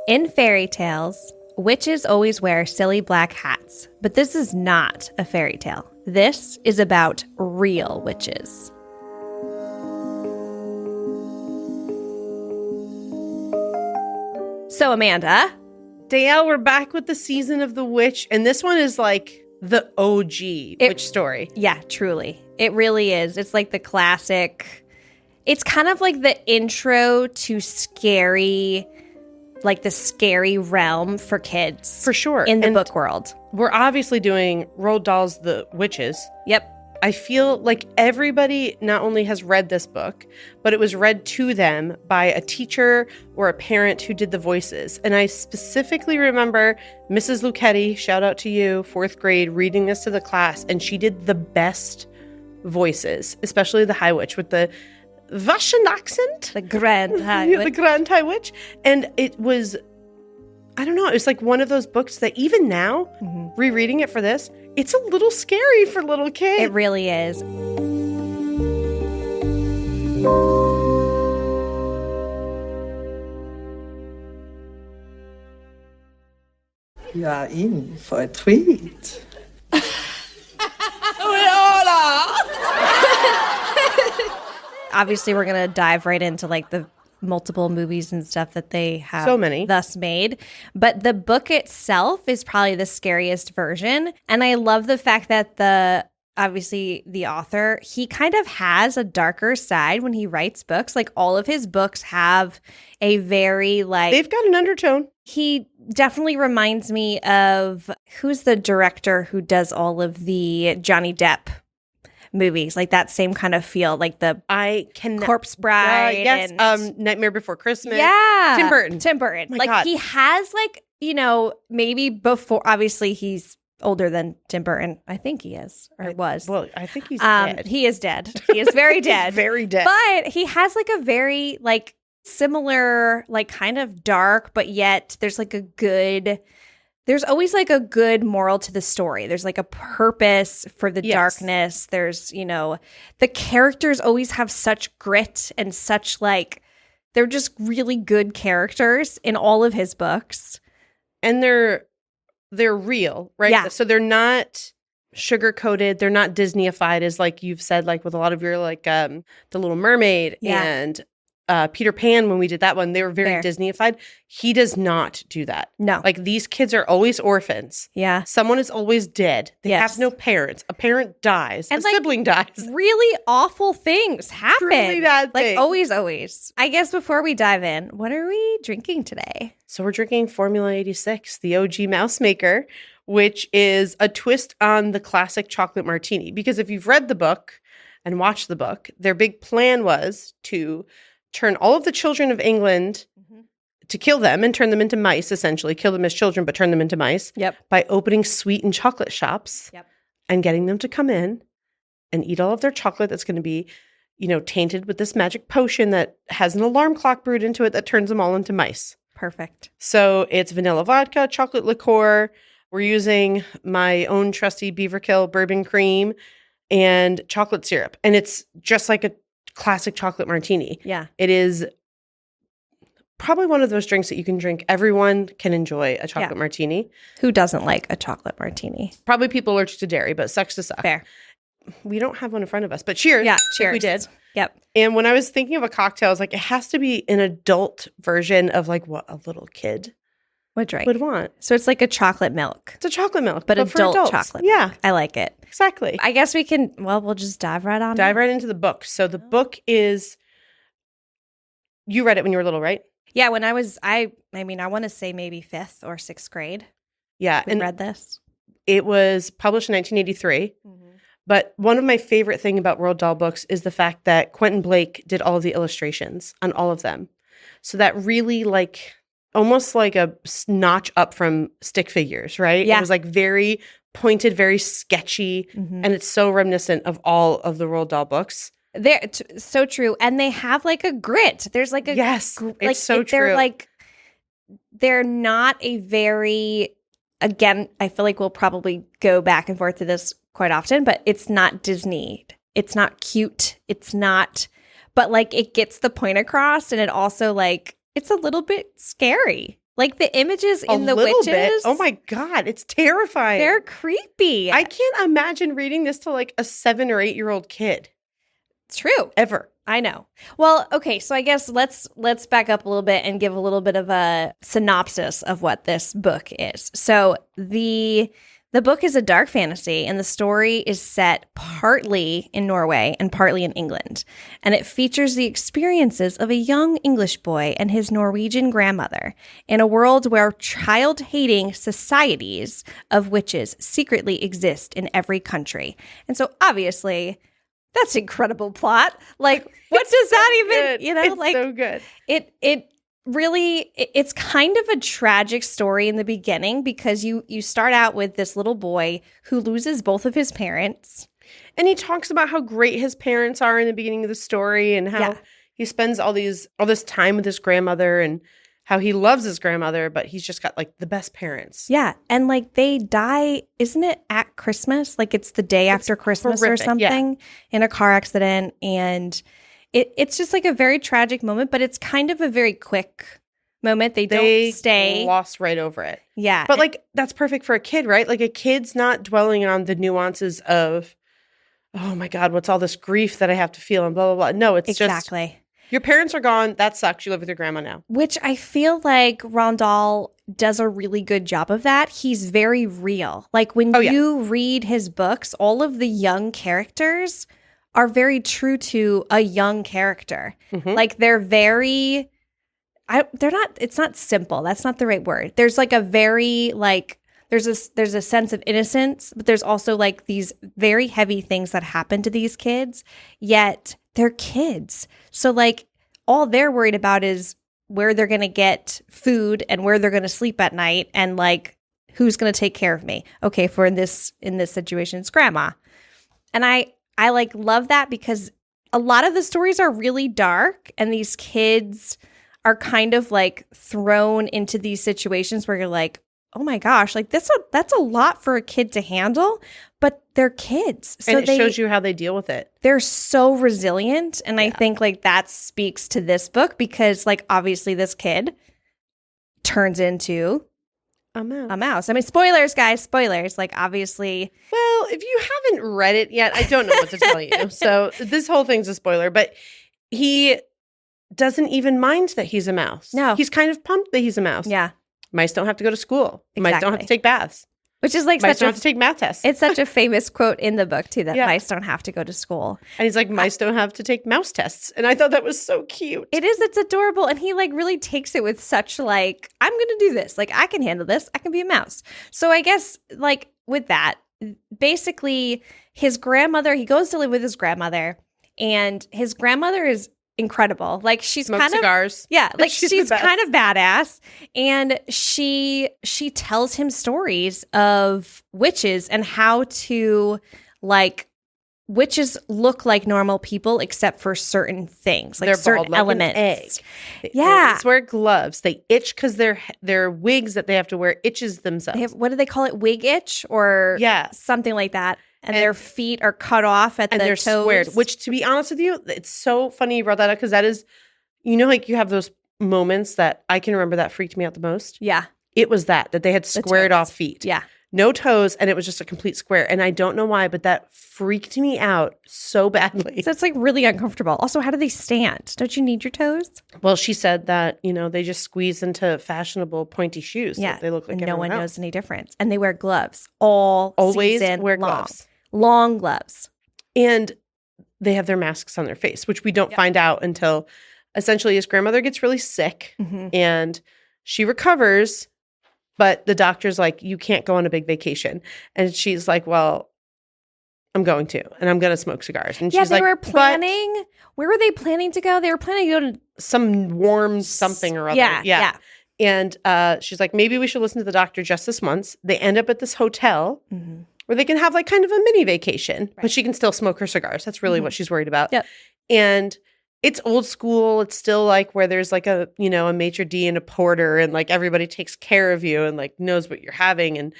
In fairy tales, witches always wear silly black hats, but this is not a fairy tale. This is about real witches. So, Amanda. Dayelle, we're back with the season of the witch, and this one is like the OG witch story. Yeah, truly. It really is. It's like the classic. It's kind of like the intro to scary, like the scary realm for kids. For sure. In the book world. We're obviously doing Roald Dahl's The Witches. Yep. I feel like everybody not only has read this book, but it was read to them by a teacher or a parent who did the voices. And I specifically remember Mrs. Lucchetti, shout out to you, 4th grade, reading this to the class. And she did the best voices, especially the High Witch with the Russian accent. The Grand High Witch. The Grand High Witch. And it was, I don't know, it was like one of those books that even now, rereading it for this, it's a little scary for little kids. It really is. You are in for a treat. Obviously, we're going to dive right into like the multiple movies and stuff that they have so many thus made. But the book itself is probably the scariest version. And I love the fact that obviously the author, he kind of has a darker side when he writes books. Like all of his books have a very like... They've got an undertone. He definitely reminds me of, who's the director who does all of the Johnny Depp movies, like that same kind of feel, like the Corpse Bride. Yes, and, Nightmare Before Christmas. Yeah. Tim Burton. Like God. He has like, you know, maybe before, obviously he's older than Tim Burton. I think he is, or was. Well, I think he's dead. He is dead. He is very dead. Very dead. But he has like a very like similar, like kind of dark, but yet there's like there's always like a good moral to the story. There's like a purpose for the darkness. There's, you know, the characters always have such grit and such like, they're just really good characters in all of his books. And they're real, right? Yeah. So they're not sugar-coated. They're not Disney-ified, as like you've said, like with a lot of your like The Little Mermaid and Peter Pan, when we did that one, they were very Disney-ified. He does not do that. No. Like these kids are always orphans. Yeah. Someone is always dead. They have no parents. A parent dies. And a sibling dies. Really awful things happen. Truly bad like things. always. I guess before we dive in, what are we drinking today? So we're drinking Formula 86, the OG mouse maker, which is a twist on the classic chocolate martini. Because if you've read the book and watched the book, their big plan was to turn all of the children of England, to kill them and turn them into mice, essentially. Kill them as children, but turn them into mice. By opening sweet and chocolate shops and getting them to come in and eat all of their chocolate that's going to be, you know, tainted with this magic potion that has an alarm clock brewed into it that turns them all into mice. Perfect. So it's vanilla vodka, chocolate liqueur. We're using my own trusty Beaverkill bourbon cream and chocolate syrup. And it's just like a classic chocolate martini. Yeah. It is probably one of those drinks that you can drink. Everyone can enjoy a chocolate martini. Who doesn't like a chocolate martini? Probably people allergic to dairy, but sucks to suck. Fair. We don't have one in front of us, but cheers. Yeah, cheers. We did. Yep. And when I was thinking of a cocktail, I was like, it has to be an adult version of like what a little kid would want. So it's like a chocolate milk. It's a chocolate milk, but for adult adults. chocolate Yeah. milk. I like it. Exactly. I guess we can, we'll just dive right on. Dive right into the book. So the book is, you read it when you were little, right? Yeah, when I was, I mean, I want to say maybe 5th or 6th grade. Yeah. We read this. It was published in 1983. But one of my favorite thing about Roald Dahl books is the fact that Quentin Blake did all of the illustrations on all of them. So that really like, almost like a notch up from stick figures, right? Yeah. It was like very pointed, very sketchy. And it's so reminiscent of all of the Roald Dahl books. They're so true. And they have like a grit. There's like a it's so true. They're like, they're not a very, again, I feel like we'll probably go back and forth to this quite often, but it's not Disney. It's not cute. It's not, but like it gets the point across, and it also like it's a little bit scary. Like the images in the little witches. bit. Oh my God, it's terrifying. They're creepy. I can't imagine reading this to like a 7 or 8-year-old kid. True. Ever. I know. Well, okay, so I guess let's back up a little bit and give a little bit of a synopsis of what this book is. So the book is a dark fantasy, and the story is set partly in Norway and partly in England. And it features the experiences of a young English boy and his Norwegian grandmother in a world where child-hating societies of witches secretly exist in every country. And so obviously, that's incredible plot. Like, what does that even, good. It's like so good. It really, it's kind of a tragic story in the beginning because you start out with this little boy who loses both of his parents. And he talks about how great his parents are in the beginning of the story and how he spends all this time with his grandmother and how he loves his grandmother, but he's just got like the best parents. Yeah. And like they die, isn't it at Christmas? Like it's the day after Christmas horrific, or something in a car accident. And it's just like a very tragic moment, but it's kind of a very quick moment. They don't stay. Gloss right over it. Yeah. But like that's perfect for a kid, right? Like a kid's not dwelling on the nuances of, oh my God, what's all this grief that I have to feel and blah, blah, blah. No, it's just your parents are gone. That sucks. You live with your grandma now. Which I feel like Roald Dahl does a really good job of that. He's very real. Like when you read his books, all of the young characters are very true to a young character. Mm-hmm. Like they're very, it's not simple. That's not the right word. There's like a very like, there's a sense of innocence, but there's also like these very heavy things that happen to these kids, yet they're kids. So like all they're worried about is where they're going to get food and where they're going to sleep at night and like who's going to take care of me. Okay, in this situation it's grandma. And I like love that because a lot of the stories are really dark and these kids are kind of like thrown into these situations where you're like, oh my gosh, like that's a lot for a kid to handle, but they're kids. So and it shows you how they deal with it. They're so resilient. And I think like that speaks to this book because like obviously this kid turns into a mouse. I mean, spoilers, guys, spoilers. Like obviously. Well, if you haven't read it yet, I don't know what to tell you. So this whole thing's a spoiler, but he doesn't even mind that he's a mouse. No. He's kind of pumped that he's a mouse. Yeah. Mice don't have to go to school. Exactly. Mice don't have to take baths. Which is like mice don't have to take math tests. It's such a famous quote in the book too, that mice don't have to go to school. And he's like, mice don't have to take mouse tests. And I thought that was so cute. It is. It's adorable. And he like really takes it with such like, I'm going to do this. Like I can handle this. I can be a mouse. So I guess like with that, basically his grandmother, he goes to live with his grandmother and his grandmother is incredible. Like she's Smoke kind cigars. of like she's kind of badass, and she tells him stories of witches and how to like witches look like normal people except for certain things, like they're certain bald, like elements. An egg. Yeah, they wear gloves. They itch because their wigs that they have to wear itches themselves. What do they call it? Wig itch or something like that. And their feet are cut off at the they're toes. Squared, which, to be honest with you, it's so funny you brought that up because that is, like you have those moments that I can remember that freaked me out the most. Yeah. It was that they had squared off feet. Yeah. No toes, and it was just a complete square. And I don't know why, but that freaked me out so badly. So it's like really uncomfortable. Also, how do they stand? Don't you need your toes? Well, she said that, they just squeeze into fashionable pointy shoes. Yeah. So they look like no one else. knows any difference. And they wear gloves always wear long. Gloves. Long gloves. And they have their masks on their face, which we don't find out until essentially his grandmother gets really sick and she recovers, but the doctor's like, you can't go on a big vacation. And she's like, well, I'm going to, and I'm going to smoke cigars. And she's they like, were planning. Where were they planning to go? They were planning to go to some warm something or other. Yeah. And she's like, maybe we should listen to the doctor just this once. They end up at this hotel where they can have like kind of a mini vacation, but she can still smoke her cigars. That's really what she's worried about. Yep. And it's old school. It's still like where there's like a maitre d' and a porter and like everybody takes care of you and like knows what you're having. And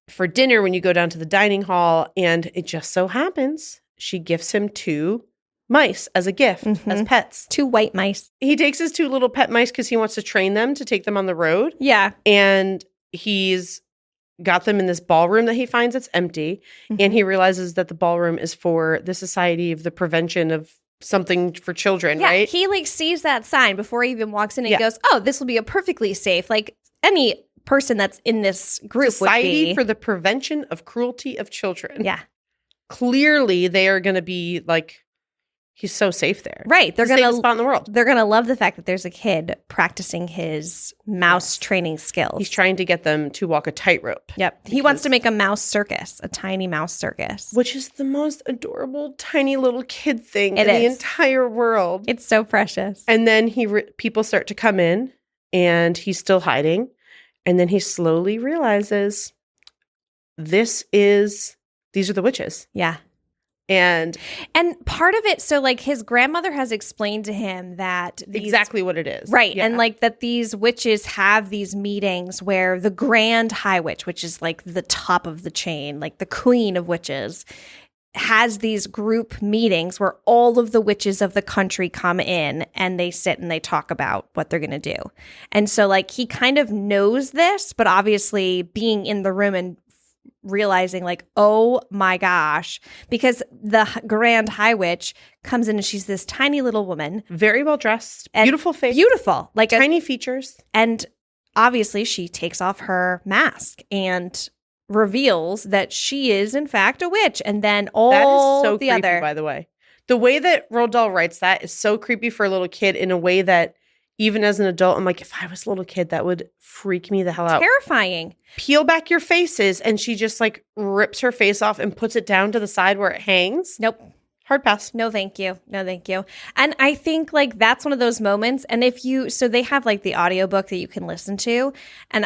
for dinner, when you go down to the dining hall, and it just so happens she gifts him 2 mice as a gift, as pets. 2 white mice. He takes his 2 little pet mice because he wants to train them to take them on the road. Yeah. And he's got them in this ballroom that he finds that's empty. And he realizes that the ballroom is for the Society of the Prevention of something for children, Yeah, right? he like sees that sign before he even walks in and goes, oh, this will be a perfectly safe, like any person that's in this group Society would be. for the Prevention of Cruelty of Children. Yeah. Clearly, they are going to be like, he's so safe there. Right. They're He's the going safest spot in the world. They're going to love the fact that there's a kid practicing his mouse training skills. He's trying to get them to walk a tightrope. Yep. He wants to make a mouse circus, a tiny mouse circus. Which is the most adorable, tiny little kid thing It in the is. entire world. It's so precious. And then people start to come in, and he's still hiding. And then he slowly realizes these are the witches. Yeah. And part of it, so like his grandmother has explained to him that exactly what it is. Right. Yeah. And like that these witches have these meetings where the Grand High Witch, which is like the top of the chain, like the queen of witches, has these group meetings where all of the witches of the country come in and they sit and they talk about what they're going to do. And so like he kind of knows this, but obviously being in the room and realizing like, oh my gosh, because the Grand High Witch comes in and she's this tiny little woman. Very well dressed, beautiful face. Beautiful. Like tiny features. And obviously she takes off her mask and reveals that she is in fact a witch. And then all that is so the creepy, other, by the way. The way that Roald Dahl writes that is so creepy for a little kid in a way that even as an adult, I'm like, if I was a little kid, that would freak me the hell out. terrifying. Peel back your faces. And she just like rips her face off and puts it down to the side where it hangs. Nope. Hard pass. No, thank you. No, thank you. And I think like that's one of those moments. And so they have like the audiobook that you can listen to. And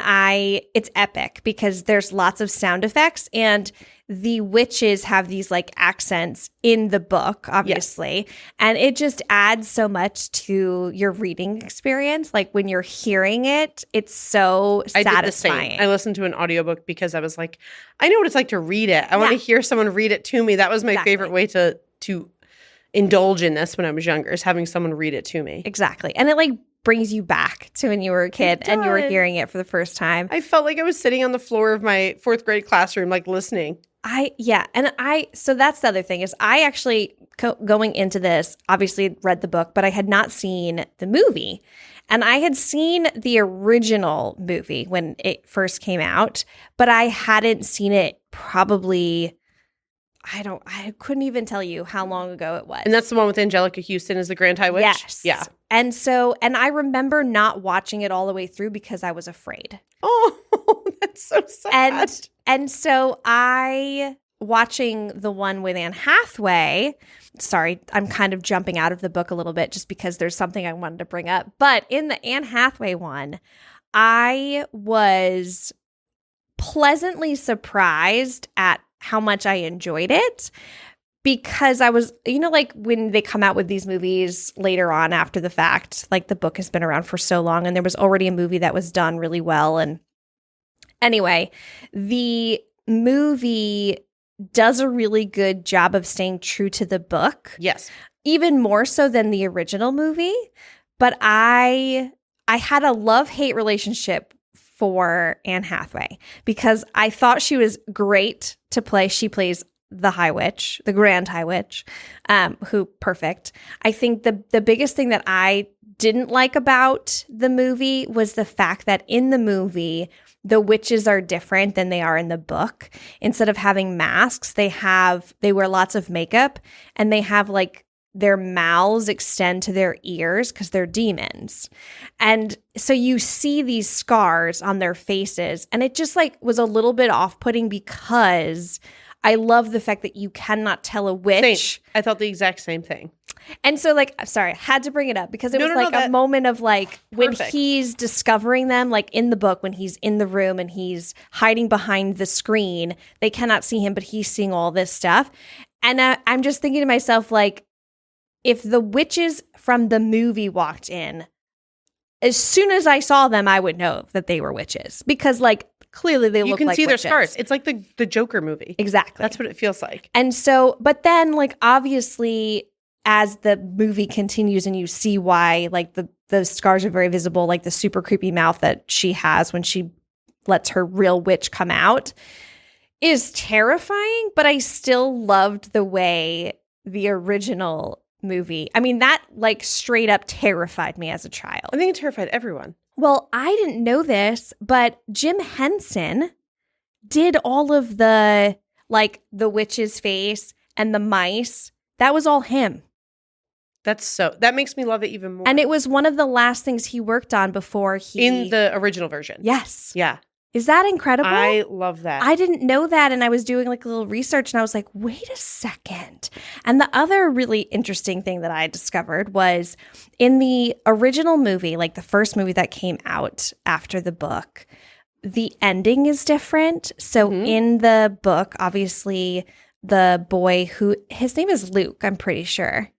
it's epic because there's lots of sound effects and the witches have these like accents in the book, obviously. Yes. And it just adds so much to your reading experience. Like when you're hearing it, it's so satisfying. I did the same. I listened to an audiobook because I was like, I know what it's like to read it. I want to hear someone read it to me. That was my favorite way to indulge in this when I was younger, is having someone read it to me. Exactly. And it like brings you back to when you were a kid and you were hearing it for the first time. I felt like I was sitting on the floor of my 4th grade classroom, like listening. So that's the other thing is I actually going into this, obviously read the book, but I had not seen the movie. And I had seen the original movie when it first came out, but I hadn't seen it probably, I couldn't even tell you how long ago it was. And that's the one with Angelica Houston as the Grand High Witch? Yes. Yeah. And I remember not watching it all the way through because I was afraid. Oh, that's so sad. And so watching the one with Anne Hathaway, sorry, I'm kind of jumping out of the book a little bit just because there's something I wanted to bring up. But in the Anne Hathaway one, I was pleasantly surprised at how much I enjoyed it because I was, like when they come out with these movies later on after the fact, like the book has been around for so long and there was already a movie that was done really well. And anyway, the movie does a really good job of staying true to the book. Yes. Even more so than the original movie. But I had a love-hate relationship for Anne Hathaway because I thought she was great to play. She plays the High Witch, the Grand High Witch, who perfect. I think the biggest thing that I didn't like about the movie was the fact that in the movie, the witches are different than they are in the book. Instead of having masks, they wear lots of makeup and they have like their mouths extend to their ears because they're demons. And so you see these scars on their faces and it just like was a little bit off-putting because I love the fact that you cannot tell a witch. Same. I thought the exact same thing. And so like, sorry, I had to bring it up because it was a moment of like when he's discovering them, like in the book, when he's in the room and he's hiding behind the screen, they cannot see him, but he's seeing all this stuff. And I'm just thinking to myself, like, if the witches from the movie walked in, as soon as I saw them, I would know that they were witches because like clearly they look like witches. You can see their scars. It's like the Joker movie. Exactly. That's what it feels like. And so, but then like obviously as the movie continues and you see why, like the scars are very visible, like the super creepy mouth that she has when she lets her real witch come out is terrifying, but I still loved the way the original movie, I mean, that like straight up terrified me as a child. I think it terrified everyone. Well, I didn't know this, but Jim Henson did all of the, like the witch's face and the mice. That was all him. That makes me love it even more. And it was one of the last things he worked on before he... In the original version. Yes. Yeah. Is that incredible? I love that. I didn't know that, and I was doing like a little research, and I was like, wait a second. And the other really interesting thing that I discovered was in the original movie, like the first movie that came out after the book, the ending is different. So in the book, obviously, the boy who, his name is Luke, I'm pretty sure.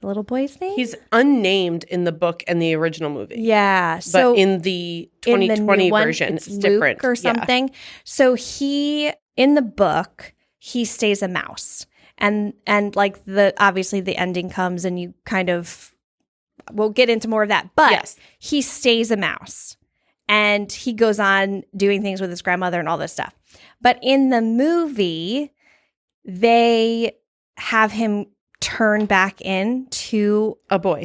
The little boy's name? He's unnamed in the book and the original movie. Yeah. But in the 2020 version, it's Luke different. Or something. Yeah. So he, in the book, he stays a mouse. And like obviously the ending comes and you kind of, we'll get into more of that. But he stays a mouse. And he goes on doing things with his grandmother and all this stuff. But in the movie, they have him turn back into a boy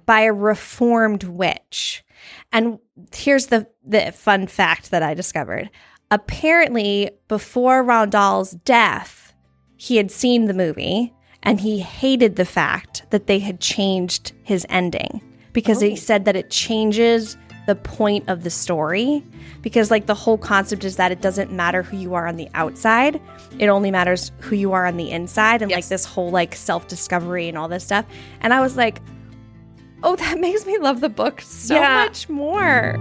by a reformed witch. And here's the fun fact that I discovered. Apparently, before Roald Dahl's death, he had seen the movie and he hated the fact that they had changed his ending because he said that it changes the point of the story, because like the whole concept is that it doesn't matter who you are on the outside, it only matters who you are on the inside, and like this whole like self-discovery and all this stuff. And I was like, oh, that makes me love the book so much more.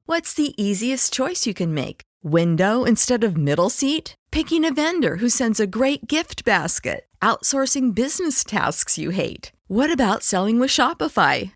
What's the easiest choice you can make? Window instead of middle seat? Picking a vendor who sends a great gift basket? Outsourcing business tasks you hate? What about selling with Shopify?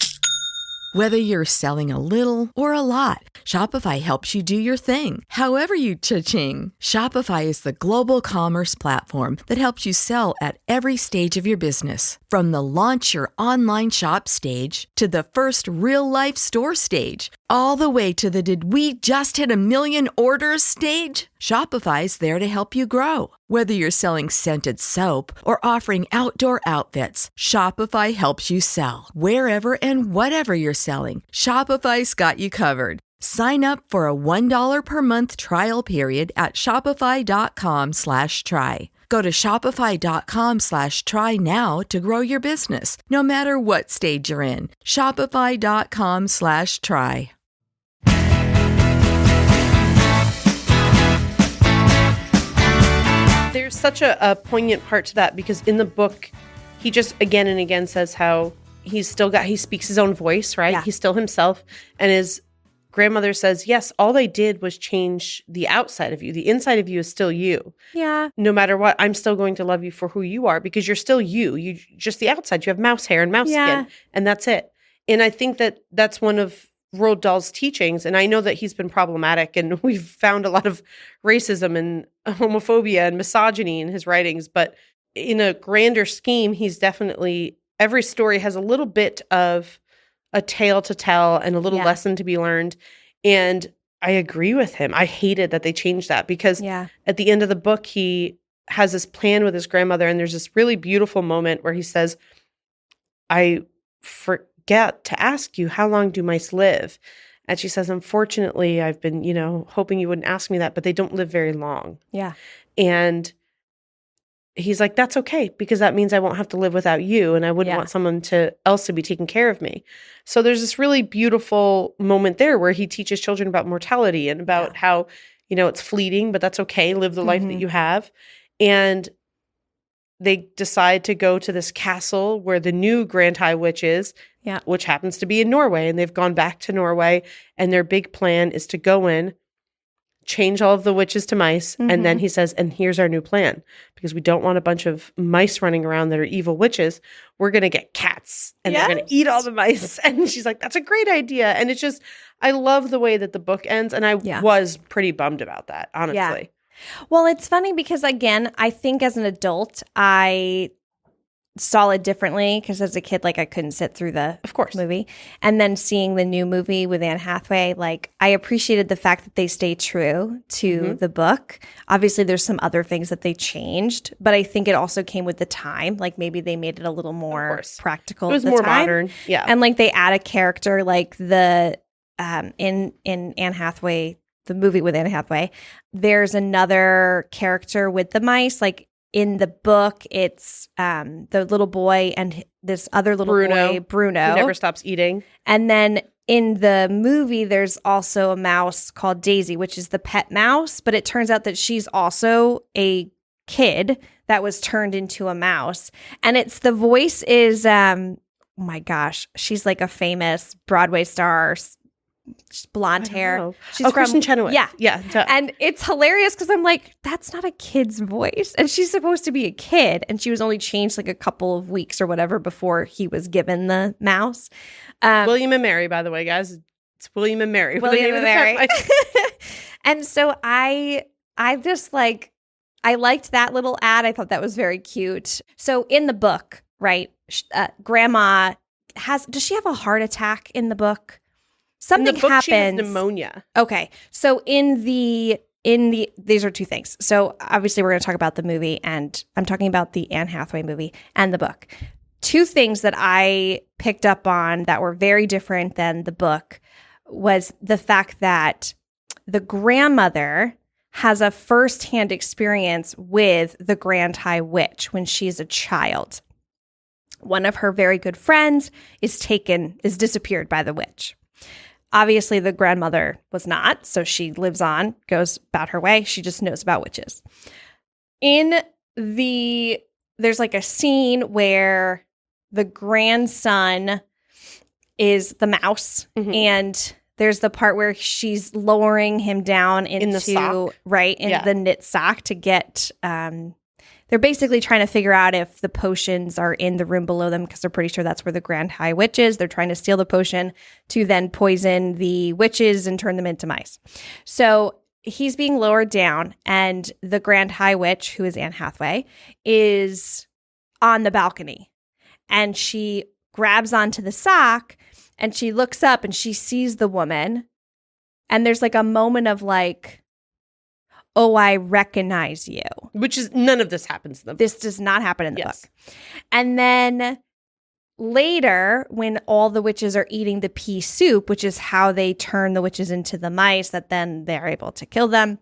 Whether you're selling a little or a lot, Shopify helps you do your thing, however you cha-ching. Shopify is the global commerce platform that helps you sell at every stage of your business. From the launch your online shop stage to the first real-life store stage, all the way to the did we just hit 1 million orders stage. Shopify's there to help you grow. Whether you're selling scented soap or offering outdoor outfits, Shopify helps you sell. Wherever and whatever you're selling, Shopify's got you covered. Sign up for a $1 per month trial period at shopify.com/try. Go to shopify.com/try now to grow your business, no matter what stage you're in. Shopify.com/try. There's such a poignant part to that, because in the book, he just again and again says how he speaks his own voice, right? Yeah. He's still himself. And his grandmother says, yes, all they did was change the outside of you. The inside of you is still you. Yeah. No matter what, I'm still going to love you for who you are, because you're still you. You just the outside, you have mouse hair and mouse skin, and that's it. And I think that that's one of Roald Dahl's teachings, and I know that he's been problematic, and we've found a lot of racism and homophobia and misogyny in his writings, but in a grander scheme, he's definitely, every story has a little bit of a tale to tell and a little lesson to be learned, and I agree with him. I hated that they changed that, because at the end of the book, he has this plan with his grandmother, and there's this really beautiful moment where he says, I forget to ask you, how long do mice live? And she says, unfortunately, I've been, hoping you wouldn't ask me that, but they don't live very long. Yeah. And he's like, that's okay, because that means I won't have to live without you, and I wouldn't want someone else to be taking care of me. So there's this really beautiful moment there where he teaches children about mortality and about how, it's fleeting, but that's okay. Live the life that you have. And they decide to go to this castle where the new Grand High Witch is, which happens to be in Norway. And they've gone back to Norway, and their big plan is to go in, change all of the witches to mice. And then he says, and here's our new plan, because we don't want a bunch of mice running around that are evil witches. We're going to get cats, and they're going to eat all the mice. And she's like, that's a great idea. And it's just, I love the way that the book ends. And I was pretty bummed about that, honestly. Well, it's funny because, again, I think as an adult, I saw it differently because as a kid, like I couldn't sit through the Of course. movie. And then seeing the new movie with Anne Hathaway, like I appreciated the fact that they stayed true to the book. Obviously, there's some other things that they changed, but I think it also came with the time. Like maybe they made it a little more practical. It was at the more time. modern. Yeah. And like they add a character like the in Anne Hathaway, the movie with Anne Hathaway, there's another character with the mice. Like in the book, it's the little boy and this other little boy, Bruno, who never stops eating. And then in the movie, there's also a mouse called Daisy, which is the pet mouse. But it turns out that she's also a kid that was turned into a mouse. And it's the voice is, oh my gosh, she's like a famous Broadway star. She's blonde hair. She's Kristen Chenoweth. Yeah. Yeah. And it's hilarious because I'm like, that's not a kid's voice. And she's supposed to be a kid. And she was only changed like a couple of weeks or whatever before he was given the mouse. William and Mary, by the way, guys. It's William and Mary. William and Mary. And so I just like, I liked that little ad. I thought that was very cute. So in the book, right, Grandma does she have a heart attack in the book? Something in the book, happens. She has pneumonia. Okay. So in the these are two things. So obviously we're going to talk about the movie, and I'm talking about the Anne Hathaway movie and the book. Two things that I picked up on that were very different than the book was the fact that the grandmother has a firsthand experience with the Grand High Witch when she's a child. One of her very good friends is disappeared by the witch. Obviously, the grandmother was not, so she lives on, goes about her way. She just knows about witches. There's like a scene where the grandson is the mouse, and there's the part where she's lowering him down into the sock. Right, in the knit sock to get they're basically trying to figure out if the potions are in the room below them because they're pretty sure that's where the Grand High Witch is. They're trying to steal the potion to then poison the witches and turn them into mice. So he's being lowered down, and the Grand High Witch, who is Anne Hathaway, is on the balcony. And she grabs onto the sock, and she looks up, and she sees the woman. And there's like a moment of like, oh, I recognize you. Which is, none of this happens in the book. This does not happen in the book. And then later, when all the witches are eating the pea soup, which is how they turn the witches into the mice that then they're able to kill them,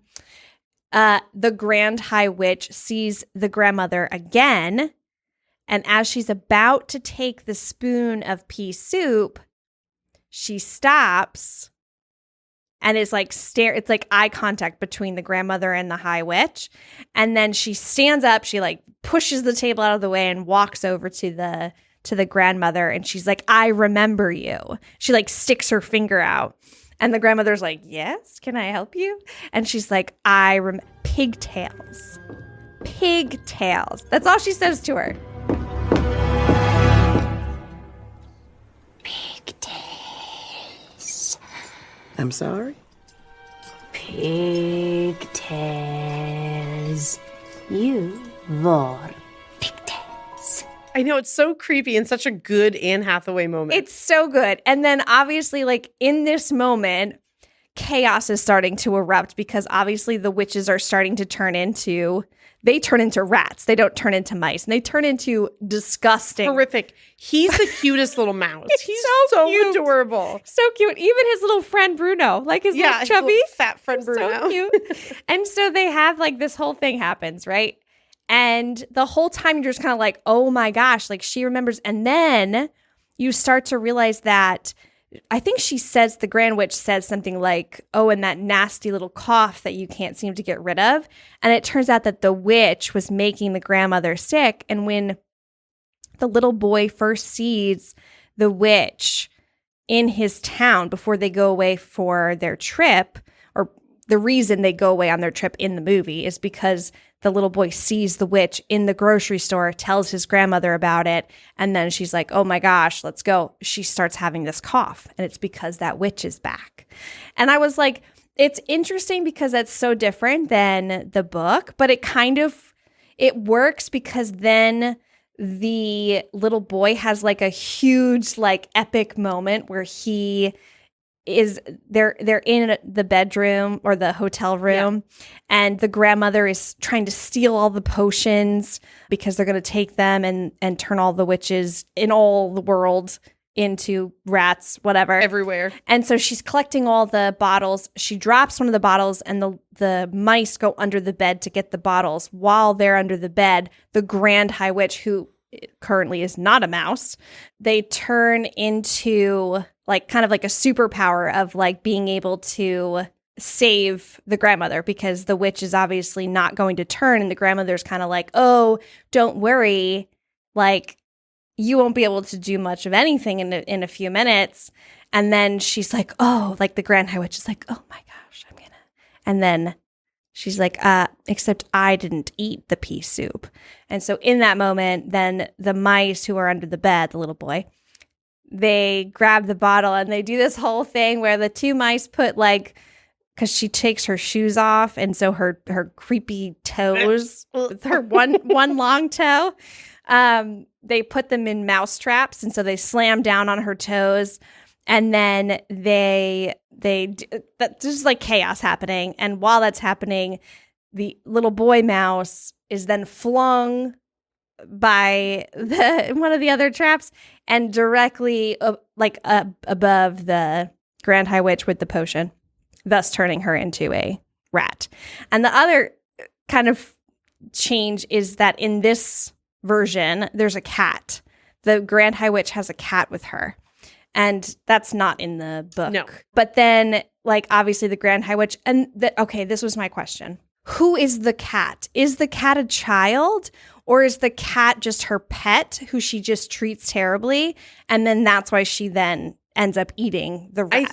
the Grand High Witch sees the grandmother again. And as she's about to take the spoon of pea soup, she stops. And it's like it's like eye contact between the grandmother and the High Witch. And then she stands up, she like pushes the table out of the way and walks over to the grandmother, and she's like, I remember you. She like sticks her finger out. And the grandmother's like, yes, can I help you? And she's like, pigtails. Pigtails. That's all she says to her. I'm sorry? Pigtails. You wore pigtails. I know, it's so creepy and such a good Anne Hathaway moment. It's so good. And then obviously, like in this moment, chaos is starting to erupt because obviously the witches are starting to turn into rats. They don't turn into mice, and they turn into disgusting. Horrific. He's the cutest little mouse. He's so cute. adorable. So cute. Even his little friend Bruno, like his little his chubby, little fat friend Bruno. So cute. And so they have like this whole thing happens, right? And the whole time you're just kind of like, oh my gosh, like she remembers. And then you start to realize that I think the Grand Witch says something like, oh, and that nasty little cough that you can't seem to get rid of. And it turns out that the witch was making the grandmother sick. And when the little boy first sees the witch in his town before they go away for their trip, or the reason they go away on their trip in the movie is because the little boy sees the witch in the grocery store, tells his grandmother about it, and then she's like, oh my gosh, let's go. She starts having this cough, and it's because that witch is back. And I was like, it's interesting because that's so different than the book, but it works because then the little boy has like a huge like epic moment where they're in the bedroom or the hotel room, and the grandmother is trying to steal all the potions because they're going to take them and turn all the witches in all the world into rats, whatever, everywhere. And so she's collecting all the bottles. She drops one of the bottles, and the mice go under the bed to get the bottles. While they're under the bed, the Grand High Witch, who currently is not a mouse, they turn into like kind of like a superpower of like being able to save the grandmother, because the witch is obviously not going to turn, and the grandmother's kind of like, oh, don't worry, like you won't be able to do much of anything in a few minutes. And then she's like, oh, like the Grand High Witch is like, oh my gosh, I'm gonna. And then she's like, except I didn't eat the pea soup. And so in that moment, then the mice who are under the bed, the little boy, they grab the bottle and they do this whole thing where the two mice put like, because she takes her shoes off, and so her creepy toes, with her one long toe, they put them in mouse traps, and so they slam down on her toes, and then there's like chaos happening. And while that's happening, the little boy mouse is then flung by one of the other traps and directly above the Grand High Witch with the potion, thus turning her into a rat. And the other kind of change is that in this version, there's a cat. The Grand High Witch has a cat with her. And that's not in the book. No. But then, like, obviously the Grand High Witch. And this was my question. Who is the cat? Is the cat a child? Or is the cat just her pet who she just treats terribly? And then that's why she then ends up eating the rat. I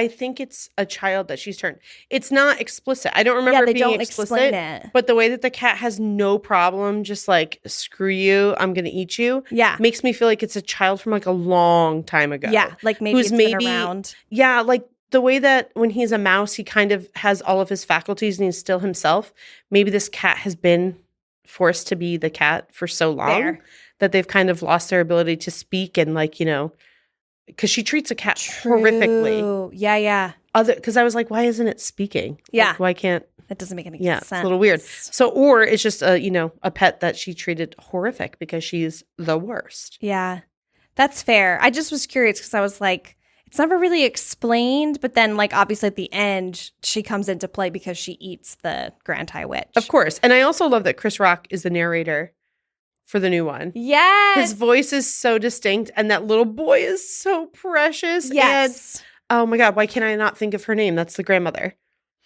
think it's a child that she's turned. It's not explicit. I don't remember it being explicit. But the way that the cat has no problem just like, screw you, I'm going to eat you. Yeah. Makes me feel like it's a child from like a long time ago. Yeah. Like maybe it's been around. Yeah. Like the way that when he's a mouse, he kind of has all of his faculties and he's still himself. Maybe this cat has been forced to be the cat for so long that they've kind of lost their ability to speak and like, you know, because she treats a cat horrifically. Yeah. Because I was like, why isn't it speaking? Yeah. Like, why can't? That doesn't make any sense. Yeah, it's a little weird. So, or it's just a pet that she treated horrific because she's the worst. Yeah, that's fair. I just was curious because I was like, it's never really explained. But then, like, obviously at the end, she comes into play because she eats the Grand High Witch. Of course. And I also love that Chris Rock is the narrator for the new one. Yes. His voice is so distinct and that little boy is so precious. Yes. And, oh my God, why can I not think of her name? That's the grandmother.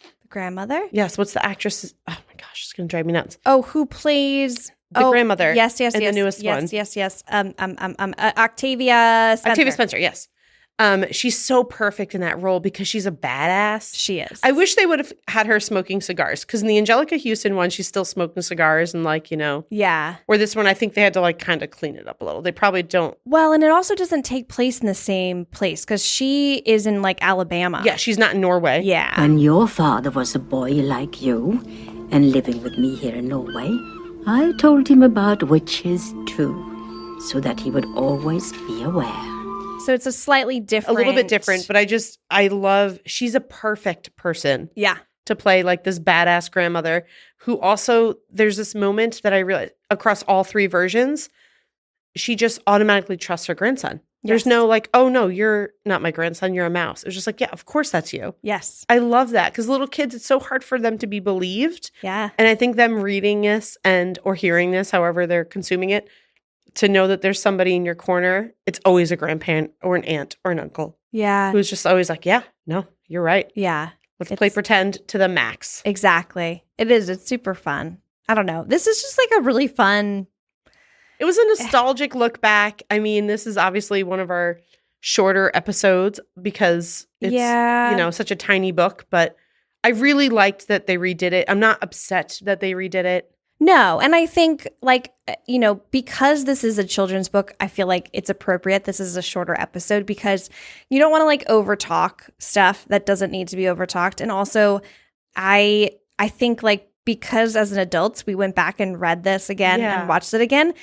The grandmother? Yes. What's the actress? Oh my gosh, it's going to drive me nuts. Oh, who plays the grandmother? Yes. In the newest one. Yes. Octavia Spencer. Octavia Spencer, yes. She's so perfect in that role because she's a badass. She is. I wish they would have had her smoking cigars because in the Angelica Houston one, she's still smoking cigars and like, you know. Yeah. Or this one, I think they had to like kind of clean it up a little. They probably don't. Well, and it also doesn't take place in the same place because she is in like Alabama. Yeah, she's not in Norway. Yeah. When your father was a boy like you and living with me here in Norway, I told him about witches too, so that he would always be aware. So it's a slightly different. A little bit different, but I love, she's a perfect person. Yeah. To play like this badass grandmother who also, there's this moment that I realized across all three versions, she just automatically trusts her grandson. There's no like, oh no, you're not my grandson, you're a mouse. It was just like, yeah, of course that's you. Yes. I love that because little kids, it's so hard for them to be believed. Yeah. And I think them reading this or hearing this, however they're consuming it, to know that there's somebody in your corner, it's always a grandparent or an aunt or an uncle. Yeah. Who's just always like, yeah, no, you're right. Yeah. Let's play pretend to the max. Exactly. It is. It's super fun. I don't know. This is just like a really fun. It was a nostalgic look back. I mean, this is obviously one of our shorter episodes because it's, such a tiny book, but I really liked that they redid it. I'm not upset that they redid it. No. And I think, because this is a children's book, I feel like it's appropriate. This is a shorter episode because you don't want to overtalk stuff that doesn't need to be overtalked. And also, I think because as an adult, we went back and read this again and watched it again.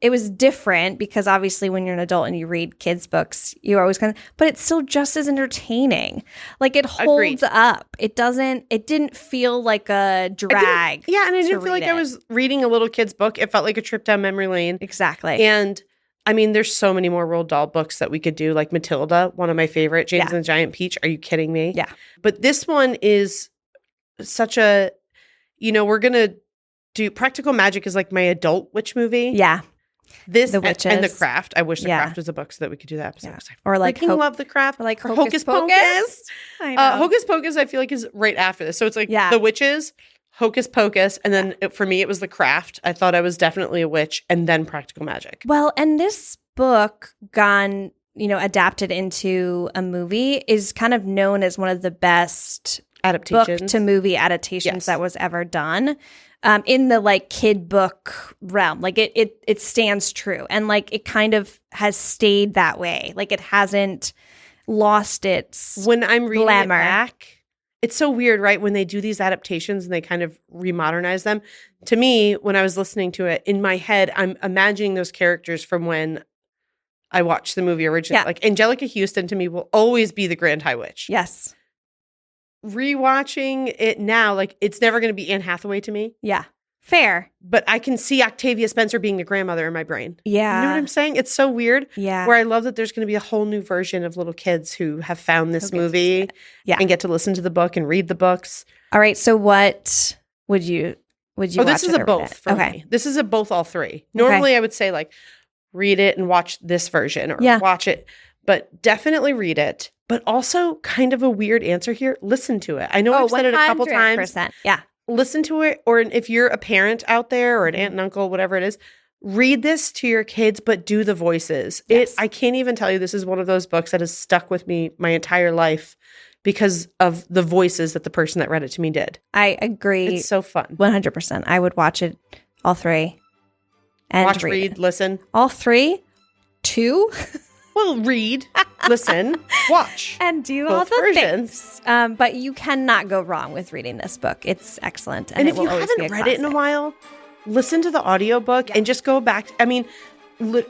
It was different because obviously when you're an adult and you read kids' books, you're always but it's still just as entertaining. It holds up. It didn't feel like a drag. And I didn't feel like I was reading a little kid's book. It felt like a trip down memory lane. Exactly. And I mean, there's so many more Roald Dahl books that we could do, like Matilda, one of my favorite, James and the Giant Peach. Are you kidding me? Yeah. But this one is such a, we're going to do Practical Magic is like my adult witch movie. Yeah. This The Witches. and The Craft. I wish The Craft was a book so that we could do that episode. Yeah. Or like love The Craft. Or Hocus Pocus. I know. Hocus Pocus I feel like is right after this. So it's The Witches, Hocus Pocus, and then for me it was The Craft. I thought I was definitely a witch, and then Practical Magic. Well, and this book gone, adapted into a movie is kind of known as one of the best adaptations, book to movie adaptations that was ever done. In the kid book realm, it stands true, and it kind of has stayed that way. It hasn't lost its when I'm reading glamour. It back. It's so weird, right? When they do these adaptations and they kind of remodernize them. To me, when I was listening to it in my head, I'm imagining those characters from when I watched the movie originally. Yeah. Angelica Houston to me will always be the Grand High Witch. Yes. Rewatching it now, it's never going to be Anne Hathaway to me. Yeah. Fair. But I can see Octavia Spencer being the grandmother in my brain. Yeah. You know what I'm saying? It's so weird. Yeah. Where I love that there's going to be a whole new version of little kids who have found this movie and get to listen to the book and read the books. All right. So what would you watch? This is a both for me. This is a both all three. Normally I would say read it and watch this version or watch it, but definitely read it. But also kind of a weird answer here. Listen to it. I know I've said it a couple times. Yeah. Listen to it. Or if you're a parent out there or an aunt and uncle, whatever it is, read this to your kids, but do the voices. Yes. I can't even tell you, this is one of those books that has stuck with me my entire life because of the voices that the person that read it to me did. I agree. It's so fun. 100%. I would watch it all three. And watch, read, listen. All three? Two? Well, read, listen, watch. And do both all the versions. things. But you cannot go wrong with reading this book. It's excellent. And if you haven't read it in a while, listen to the audiobook and just go back. I mean,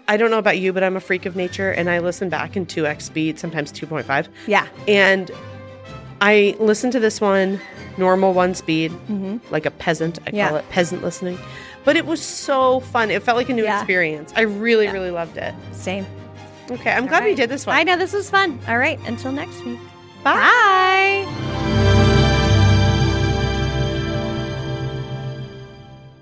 I don't know about you, but I'm a freak of nature and I listen back in 2x speed, sometimes 2.5. Yeah. And I listen to this one, normal 1 speed, like a peasant. I call it peasant listening. But it was so fun. It felt like a new experience. I really, really loved it. Same. Okay, I'm glad we did this one. I know, this was fun. All right, until next week. Bye.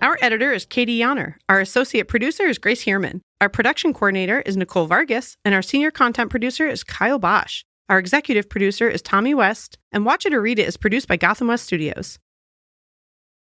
Our editor is Katie Yonner. Our associate producer is Grace Heerman. Our production coordinator is Nicole Vargas. And our senior content producer is Kyle Bosch. Our executive producer is Tommy West. And Watch It or Read It is produced by Gotham West Studios.